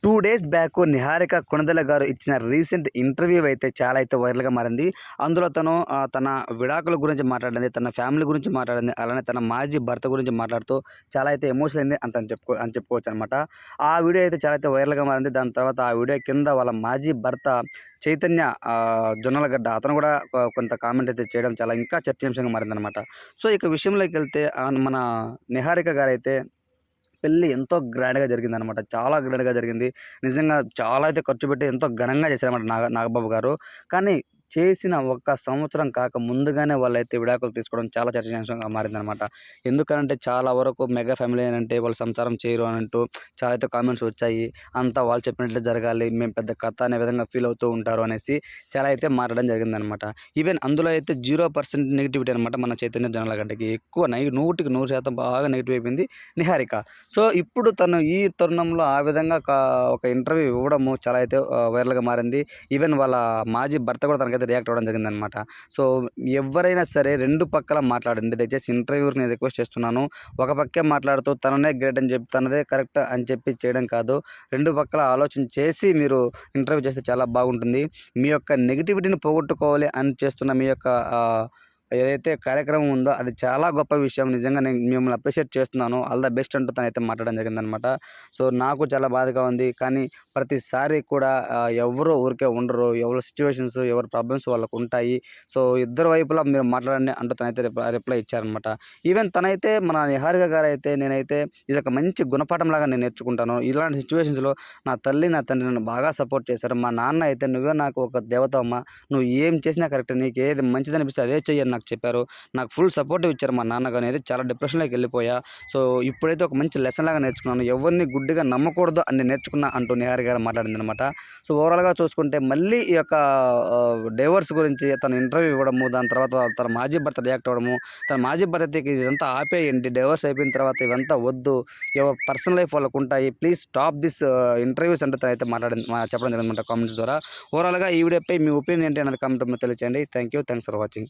2 days back Niharika Konidela గారు ఇచ్చిన recent interview అయితే చాలా వైరల్‌గా మారింది. అందులో తను తన విడాకుల గురించి మాట్లాడింది. తన ఫ్యామిలీ గురించి మాట్లాడింది. అలానే తన మాజీ భర్త గురించి మాట్లాడుతూ చాలా ఎమోషనల్ అయింది అని చెప్పుకోవచ్చనమాట. ఆ వీడియో అయితే చాలా వైరల్‌గా మారింది. దాని తర్వాత ఆ వీడియో కింద వాళ్ళ మాజీ భర్త చైతన్య జొన్నలగడ్డ అతను కూడా కొంత కామెంట్ అయితే చేయడం చాలా ఇంకా చర్చాంశంగా మారిందనమాట. సో, ఇక విషయంలోకెళ్తే మన నిహారిక గారైతే పెళ్లి ఎంతో గ్రాండ్‌గా జరిగిందనమాట. చాలా గ్రాండ్‌గా జరిగింది. నిజంగా చాలా ఖర్చు పెట్టి ఎంతో ఘనంగా చేశారన్నమాట నాగబాబు గారు. కానీ చేసిన ఒక సంవత్సరం కాక ముందుగానే వాళ్ళైతే విడాకులు తీసుకోవడం చాలా చర్చనీయాంశంగా మారిందనమాట. ఎందుకనంటే చాలా వరకు మెగా ఫ్యామిలీ అనంటే వాళ్ళు సంసారం చేయరు అనంటూ చాలా కామెంట్స్ వచ్చాయి. అంతా వాళ్ళు చెప్పినట్లే జరగాలి. మేము పెద్ద కథ అనే విధంగా ఫీల్ అవుతూ ఉంటారు అనేసి చాలా మారడం జరిగిందనమాట. ఈవెన్ అందులో అయితే 0% నెగటివిటీ అనమాట మన చైతన్య జొన్నలగడ్డకి. ఎక్కువ 100కి 100% బాగా నెగెటివ్ అయిపోయింది నిహారిక. సో, ఇప్పుడు తను ఈ తరుణంలో ఆ విధంగా ఒక ఇంటర్వ్యూ ఇవ్వడము చాలా వైరల్‌గా మారింది. ఈవెన్ వాళ్ళ మాజీ భర్త కూడా తనకైతే రియాక్ట్ అవ్వడం జరిగిందనమాట. సో, ఎవ్వరైనా సరే 2 పక్కల మాట్లాడండి. దయచేసి ఇంటర్వ్యూవర్‌ని నేను రిక్వెస్ట్ చేస్తున్నాను. ఒక పక్కే మాట్లాడుతూ తననే గ్రేట్ అని చెప్పి, తనదే కరెక్ట్ అని చెప్పి చేయడం కాదు. 2 పక్కల ఆలోచన చేసి మీరు ఇంటర్వ్యూ చేస్తే చాలా బాగుంటుంది. మీ యొక్క నెగటివిటీని పోగొట్టుకోవాలి అని చేస్తున్న మీ యొక్క ఏదైతే కార్యక్రమం ఉందో అది చాలా గొప్ప విషయం. నిజంగా నేను మిమ్మల్ని అప్రిషియేట్ చేస్తున్నాను. ఆల్ ద బెస్ట్ అంటూ తనైతే మాట్లాడడం జరిగిందనమాట. సో, నాకు చాలా బాధగా ఉంది. కానీ ప్రతిసారి కూడా ఎవ్వరు ఊరికే ఉండరు. ఎవరి సిట్యుయేషన్స్, ఎవరి ప్రాబ్లమ్స్ వాళ్ళకుంటాయి. సో, ఇద్దరు వైపులా మీరు మాట్లాడండి అంటూ తనైతే రిప్లై ఇచ్చారనమాట. ఈవెన్ తనైతే మన నిహారిక గారైతే నేనైతే ఇదొక మంచి గుణపాఠంలాగా నేను నేర్చుకుంటాను. ఇలాంటి సిట్యుయేషన్స్‌లో నా తల్లి, నా తండ్రి నన్ను బాగా సపోర్ట్ చేశారు. మా నాన్న అయితే "నువ్వే నాకు ఒక దేవతవమ్మ. నువ్వు ఏం చేసినా కరెక్టే. నీకేది మంచిదనిపిస్తే అదే చెయ్యి" అని నాకు చెప్పారు. నాకు ఫుల్ సపోర్టివ్ ఇచ్చారు మా నాన్నగారు. అయితే చాలా డిప్రెషన్‌లోకి వెళ్ళిపోయా. సో, ఇప్పుడైతే ఒక మంచి లెసన్‌లాగా నేర్చుకున్నాను. ఎవరిని గుడ్డిగా నమ్మకూడదు అని నేను నేర్చుకున్నా అంటూ నిహారిక గారు మాట్లాడిందనమాట. సో, ఓవరాల్‌గా చూసుకుంటే మళ్ళీ ఈ యొక్క డైవోర్స్ గురించి తను ఇంటర్వ్యూ ఇవ్వడము, దాని తర్వాత తన మాజీ భర్త రియాక్ట్ అవ్వడము, తన మాజీ భర్తకి ఇదంతా ఆపేయండి. డైవోర్స్ అయిపోయిన తర్వాత ఇవంతా వద్దు. ఎవరి పర్సనల్ లైఫ్ వాళ్ళకుంటాయి. ప్లీజ్ స్టాప్ దిస్ ఇంటర్వ్యూస్ అంటూ తనైతే చెప్పడం జరిగిందనమాట కామెంట్స్ ద్వారా. ఓవరాల్‌గా ఈ వీడియోపై మీ ఒపీనియన్ ఏంటి అన్నది కామెంట్ రూపంలో తెలియచేయండి. Thanks for watching.